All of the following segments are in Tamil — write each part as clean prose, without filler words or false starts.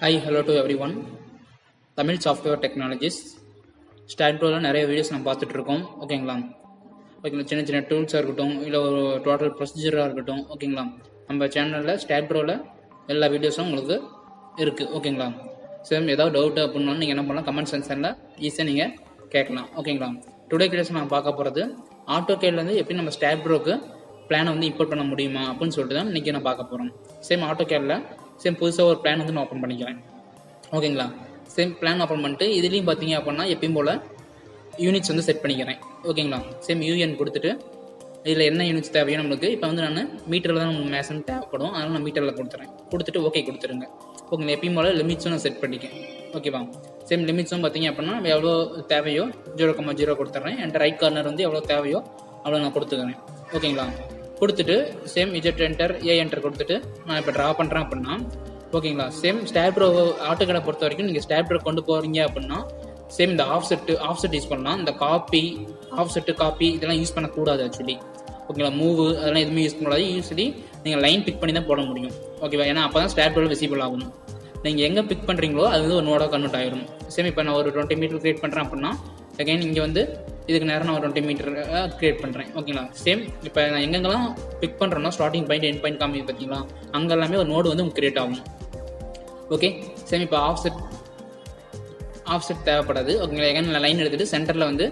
Hi, hello to everyone. Tamil software technologies STAADPROவில் நிறைய வீடியோஸ் நம்ம பார்த்துட்டு இருக்கோம். ஓகேங்களா? சின்ன சின்ன டூல்ஸாக இருக்கட்டும், இல்லை ஒரு டோட்டல் ப்ரொசீஜராக இருக்கட்டும். ஓகேங்களா? நம்ம சேனலில் STAADPROவில் எல்லா வீடியோஸும் உங்களுக்கு இருக்குது. ஓகேங்களா? சேம் ஏதாவது டவுட் அப்படின்னாலும் நீங்கள் என்ன பண்ணலாம், கமெண்ட் செக்ஷனில் ஈஸியாக நீங்கள் கேட்கலாம். ஓகேங்களா? டுடே கிளாஸ் நான் பார்க்க போகிறது AutoCADலேருந்து எப்படி நம்ம STAADPROக்கு பிளானை வந்து இம்போர்ட் பண்ண முடியுமா அப்படின்னு சொல்லிட்டு தான் இன்றைக்கி நான் பார்க்க போகிறோம். சேம் AutoCADல சேம் புதுசாக ஒரு பிளான் வந்து நான் ஓப்பன் பண்ணிக்கிறேன். ஓகேங்களா? சேம் பிளான் ஓப்பன் பண்ணிட்டு இதுலேயும் பார்த்தீங்க அப்படின்னா எப்பயும் போல் யூனிட்ஸ் வந்து செட் பண்ணிக்கிறேன். ஓகேங்களா? சேம் யூஎன் கொடுத்துட்டு இதில் என்ன யூனிட்ஸ் தேவையோ நம்மளுக்கு இப்போ வந்து நான் மீட்டரில் தான் நமக்கு மேசன் தேவைப்படும், அதனால் நான் மீட்டரில் கொடுத்துட்டு ஓகே கொடுத்துருங்க. ஓகேங்களா? எப்பயும் போல் லிமிட்ஸும் நான் செட் பண்ணிக்கேன். ஓகேவா? சேம் லிமிட்ஸும் பார்த்தீங்க அப்படின்னா எவ்வளோ தேவையோ 0,0 கொடுத்துட்றேன். என்கிட்ட ரைட் கார்னர் வந்து எவ்வளோ தேவையோ அவ்வளோ நான் கொடுத்துக்கிறேன். ஓகேங்களா? கொடுத்துட்டு சேம் இஜெட் என்டர் என்டர் கொடுத்துட்டு நான் இப்போ ட்ரா பண்ணுறேன் அப்படின்னா ஓகேங்களா? சேம் STAADPRO AutoCAD பொறுத்த வரைக்கும் நீங்கள் STAADPRO கொண்டு போகிறீங்க அப்படின்னா சேம் இந்த ஆஃப்செட் யூஸ் பண்ணலாம். இந்த காப்பி இதெல்லாம் யூஸ் பண்ணக்கூடாது ஆக்சுவலி. ஓகேங்களா? மூவ் அதெல்லாம் எதுவுமே யூஸ் பண்ணக்கூடாது. யூஸ்வலி நீங்கள் லைன் பிக் பண்ணி தான் போட முடியும். ஓகேவா? ஏன்னா அப்போ தான் STAADPRO விசிபிள் ஆகும். நீங்கள் எங்கே பிக் பண்ணுறீங்களோ அது வந்து ஒரு நோடாக கன்வெர்ட் ஆகிடும். சேம் இப்போ நான் ஒரு 20 மீட்டர் கிரியேட் பண்ணுறேன் அப்படின்னா அகைன் இங்கே வந்து இதுக்கு நேரம் நான் ஒரு 20 மீட்டர் கிரியேட் பண்ணுறேன். ஓகேங்களா? சேம் இப்போ நான் எங்கெங்கெல்லாம் பிக் பண்ணுறேன்னா ஸ்டார்டிங் பாயிண்ட் எண்ட் பாயிண்ட் காமி பார்த்தீங்களா, அங்கே எல்லாமே ஒரு நோடு வந்து கிரியேட் ஆகும். ஓகே. சேம் இப்போ ஆஃப்செட் தேவைப்படாது. ஓகேங்களா? எங்கே நான் லைன் எடுத்துகிட்டு சென்டரில் வந்து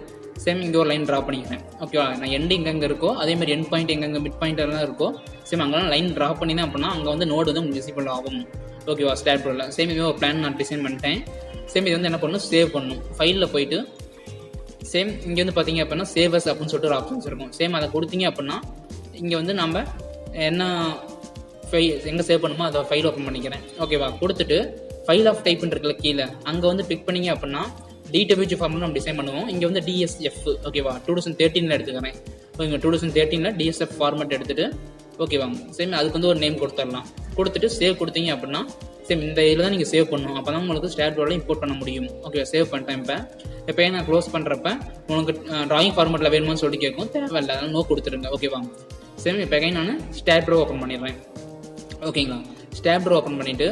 சேம் இங்கே ஒரு லைன் ட்ரா பண்ணிக்கிறேன். ஓகேவா? நான் எண்டு எங்கெங்கே இருக்கோ அதேமாதிரி எண்ட் பாயிண்ட் எங்கெங்கே மிட் பாயிண்ட் எல்லாம் இருக்கோ சேம் அங்கெல்லாம் லைன் ட்ரா பண்ணி தான் அப்படின்னா அங்கே வந்து நோடு வந்து உங்களுக்கு விசிபிள் ஆகும். ஓகேவா? STAADPROவில் சேம் இதுவே ஒரு பிளான் நான் டிசைன் பண்ணிட்டேன். சேம் இது வந்து என்ன பண்ணணும், சேவ் பண்ணணும். ஃபைலில் போயிட்டு சேம் இங்கே வந்து பார்த்தீங்க அப்படின்னா சேவஸ் அப்படின்னு சொல்லிட்டு ஒரு ஆப்ஷன்ஸ் இருக்கும். சேம் அதை கொடுத்தீங்க அப்படின்னா இங்கே வந்து நம்ம என்ன எங்கே சேவ் பண்ணுமோ அதை ஃபைல் ஓப்பன் பண்ணிக்கிறேன். ஓகேவா? கொடுத்துட்டு ஃபைல் ஆஃப் டைப்னு இருக்குல்ல கீழே, அங்கே வந்து பிக் பண்ணிங்க அப்படின்னா DWG ஃபார்மெட் நம்ம டிசைன் பண்ணுவோம். இங்கே வந்து DXF. ஓகேவா? 2013 எடுத்துக்கிறேன். ஓகேங்க, 2013 DXF ஃபார்மெட் எடுத்துகிட்டு ஓகேவா சேம் அதுக்கு வந்து ஒரு நேம் கொடுத்துடலாம். கொடுத்துட்டு சேவ் கொடுத்தீங்க அப்படின்னா சேம் இந்த இதில் தான் நீங்கள் சேவ் பண்ணணும். அப்போ தான் உங்களுக்கு STAADPROவில் இம்போர்ட் பண்ண முடியும். ஓகே, சேவ் பண்ணிட்டேன். இப்போ நான் க்ளோஸ் பண்ணுறப்ப உங்களுக்கு ட்ராயிங் ஃபார்மெட்டில் வேணுமான்னு சொல்லிட்டு கேட்கும். தேவையில்லை, அதனால் நோ கொடுத்துருங்க. ஓகேவா? சேம் இப்போ நான் STAADPRO ஓப்பன் பண்ணிடுறேன். ஓகேங்களா? STAADPRO ஓப்பன் பண்ணிவிட்டு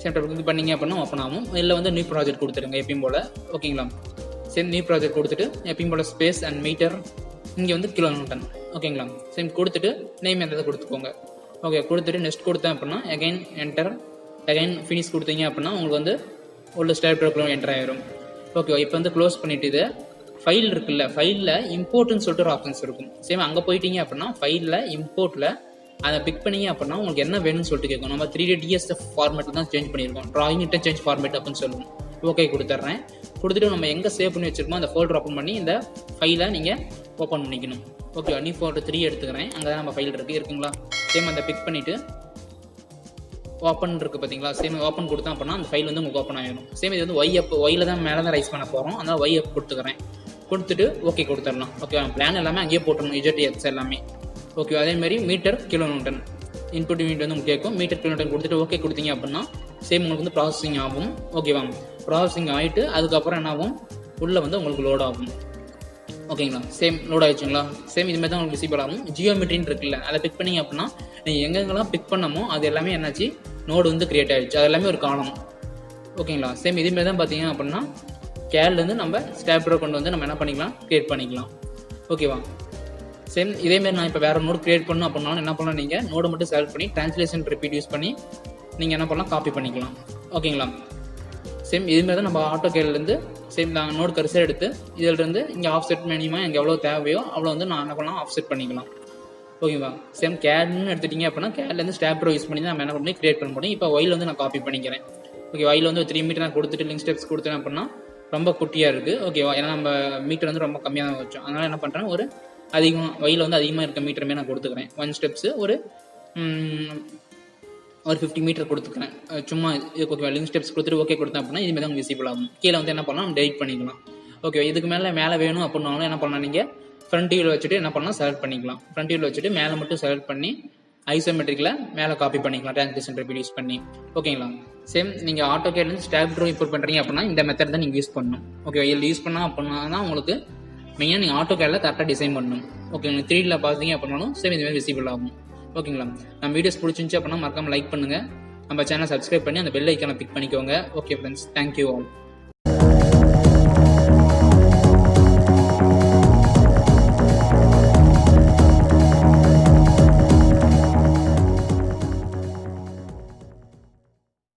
இது பண்ணிங்க அப்படின்னா ஓப்பன் ஆகும். இதில் வந்து நியூ ப்ராஜெக்ட் கொடுத்துருங்க எப்பயும் போல். ஓகேங்களா? சேம் நியூ ப்ராஜெக்ட் கொடுத்துட்டு எப்பயும் போல் ஸ்பேஸ் அண்ட் மீட்டர் இங்கே வந்து கிலோமீட்டர். ஓகேங்களா? சேம் கொடுத்துட்டு நேம் எதாவது கொடுத்துக்கோங்க. ஓகே, கொடுத்துட்டு நெக்ஸ்ட் கொடுத்தேன் அப்படின்னா அகைன் என்டர் ஃபினிஷ் கொடுத்தீங்க அப்படின்னா உங்களுக்கு வந்து உள்ள STAADPRO என்டர் ஆயிரும். ஓகே, இப்போ வந்து க்ளோஸ் பண்ணிவிட்டு இது ஃபைல் இருக்குல்ல, ஃபைலில் இம்போர்ட்னு சொல்லிட்டு ஒரு ஆப்ஷன்ஸ் இருக்கும். சேம் அங்கே போயிட்டீங்க அப்படின்னா ஃபைலில் இம்போர்ட்டில் அதை பிக் பண்ணிங்க அப்படின்னா உங்களுக்கு என்ன வேணும்னு சொல்லிட்டு கேட்கும். நம்ம 3D DXF ஃபார்மேட்டில் தான் சேஞ்ச் பண்ணியிருக்கோம். ட்ராயிங் இன்டர்சேஞ்ச் ஃபார்மேட் அப்படின்னு சொல்லுவோம். ஓகே கொடுத்துட்றேன். கொடுத்துட்டு நம்ம எங்கே சேவ் பண்ணி வச்சுருக்கோமோ அந்த ஃபோல்டர் ஓப்பன் பண்ணி இந்த ஃபைலை நீங்கள் ஓப்பன் பண்ணிக்கணும். ஓகே, நியூ ஃபோல்டர் 3 எடுத்துக்கிறேன். அங்கே தான் நம்ம ஃபைல் இருக்குங்களா? சேம் அதை பிக் பண்ணிவிட்டு ஓப்பன் இருக்குது பார்த்தீங்களா? சேம் ஓப்பன் கொடுத்தா அப்படின்னா அந்த ஃபைல் வந்து உங்களுக்கு ஓப்பன் ஆகிடும். சேம் இது வந்து ஒயில் தான் மேலே தான் ரைஸ் பண்ண போகிறோம். அதனால் ஒய் அப் கொடுத்துக்கிறேன். கொடுத்துட்டு ஓகே கொடுத்துடலாம். ஓகே, பிளான் எல்லாமே அங்கேயே போட்டுடணும், இஜெட் எல்லாமே. ஓகே, அதேமாதிரி மீட்டர் கிலோமீட்டர் இன்புட் யூனிட் வந்து உங்களுக்கு கேட்கும். மீட்டர் கிலோமீட்டர் கொடுத்துட்டு ஓகே கொடுத்தீங்க அப்படின்னா சேம் உங்களுக்கு வந்து ப்ராசஸிங் ஆகும். ஓகேவா? ப்ராசஸிங் ஆகிட்டு அதுக்கப்புறம் என்ன ஆகும், உள்ளே வந்து உங்களுக்கு லோட் ஆகும். ஓகேங்களா? Same load ஆகிடுச்சுங்களா? சேம் இதுமாதிரி தான் உங்களுக்கு விசிபிள் ஆகும். ஜியோமெட்ரின்னு இருக்குல்ல, அதை பிக் பண்ணிங்க அப்படின்னா நீங்கள் எங்கெங்கெல்லாம் பிக் பண்ணமோ அது எல்லாமே என்னாச்சு, நோடு வந்து கிரியேட் ஆகிடுச்சு. அது எல்லாமே ஒரு காலம். ஓகேங்களா? சேம் இதுமாதிரி தான் பார்த்தீங்க அப்படின்னா கேட்லேருந்து நம்ம STAADPRO கொண்டு வந்து நம்ம என்ன பண்ணிக்கலாம், கிரியேட் பண்ணிக்கலாம். ஓகேவா? சேம் இதேமாதிரி நான் இப்போ வேறு நோடு கிரியேட் பண்ணணும் அப்படின்னாலும் என்ன பண்ணலாம், நீங்கள் நோடு மட்டும் செலக்ட் பண்ணி ட்ரான்ஸ்லேஷன் ரிப்பீட் யூஸ் பண்ணி நீங்கள் என்ன பண்ணலாம், காப்பி பண்ணிக்கலாம். ஓகேங்களா? சேம் இதுமாதிரி தான் நம்ம AutoCADலேருந்து சேம் நாங்கள் நோடு கரிசர் எடுத்து இதிலிருந்து இங்கே ஆஃப்செட் மினிமம் எங்கே எவ்வளோ தேவையோ அவ்வளோ வந்து நான் என்ன பண்ணலாம், ஆஃப்செட் பண்ணிக்கலாம். ஓகேவா? சேம் கேட்னு எடுத்துட்டிங்க அப்படின்னா கேட்லேருந்து STAADPRO யூஸ் பண்ணி தான் நம்ம என்ன பண்ணி கிரியேட் பண்ண முடியும். இப்போ ஒயில் வந்து நான் காப்பி பண்ணிக்கிறேன். ஓகே, ஒயில் வந்து 3 மீட்டர் நான் கொடுத்துட்டு லிங்க் ஸ்டெப்ஸ் கொடுத்தேன் அப்படின்னா ரொம்ப குட்டியாக இருக்குது. ஓகேவா? ஏன்னா நம்ம மீட்டர் வந்து ரொம்ப கம்மியாக தான் வச்சோம். அதனால் என்ன பண்ணுறேன், ஒரு அதிகமாக ஒயில் வந்து அதிகமாக இருக்க மீட்டருமே நான் கொடுத்துக்கிறேன். 1 ஸ்டெப்ஸு ஒரு 50 மீட்டர் கொடுத்துக்கிறேன். சும்மா ஓகேவா? லிங்க் ஸ்டெப்ஸ் கொடுத்துட்டு ஓகே கொடுத்தேன் அப்படின்னா இதுமாதிரி தான் விசிபிள் ஆகும். கீழே வந்து என்ன பண்ணலாம், டெலிட் பண்ணிக்கலாம். ஓகே, இதுக்கு மேலே வேணும் அப்படின்னாலும் என்ன பண்ணலாம், நீங்கள் ஃப்ரண்ட் வியூவில் வச்சுட்டு என்ன பண்ணலாம், செலக்ட் பண்ணிக்கலாம். ஃப்ரண்ட் வியூவில் வச்சுட்டு மேலே மட்டும் செலக்ட் பண்ணி ஐசோமெட்ரிக்கில் மேலே காப்பி பண்ணிக்கலாம், ட்ரான்ஸ்லேஷன் ரிப்பீட் யூஸ் பண்ணி. ஓகேங்களா? சேம் நீங்கள் AutoCADலேருந்து STAADPRO இம்போர்ட் பண்ணுறீங்க அப்படின்னா இந்த மெத்தட் தான் நீங்கள் யூஸ் பண்ணணும். ஓகே, இதில் யூஸ் பண்ணால் அப்படின்னா தான் உங்களுக்கு மெயினாக நீங்கள் AutoCADல கரெக்டாக டிசைன் பண்ணணும். ஓகே, நீங்கள் 3Dயில் பார்த்தீங்க அப்படின்னாலும் சேம் இதுமாதிரி விசிபிள் ஆகும். ஓகேங்களா? நம்ம வீடியோஸ் பிடிச்சிருந்துச்சு அப்படின்னா மறக்காமல் லைக் பண்ணுங்கள், நம்ம சேனலை சப்ஸ்கிரைப் பண்ணி அந்த பெல் ஐக்கானை பிக் பண்ணிக்கோங்க. Okay friends, thank you all.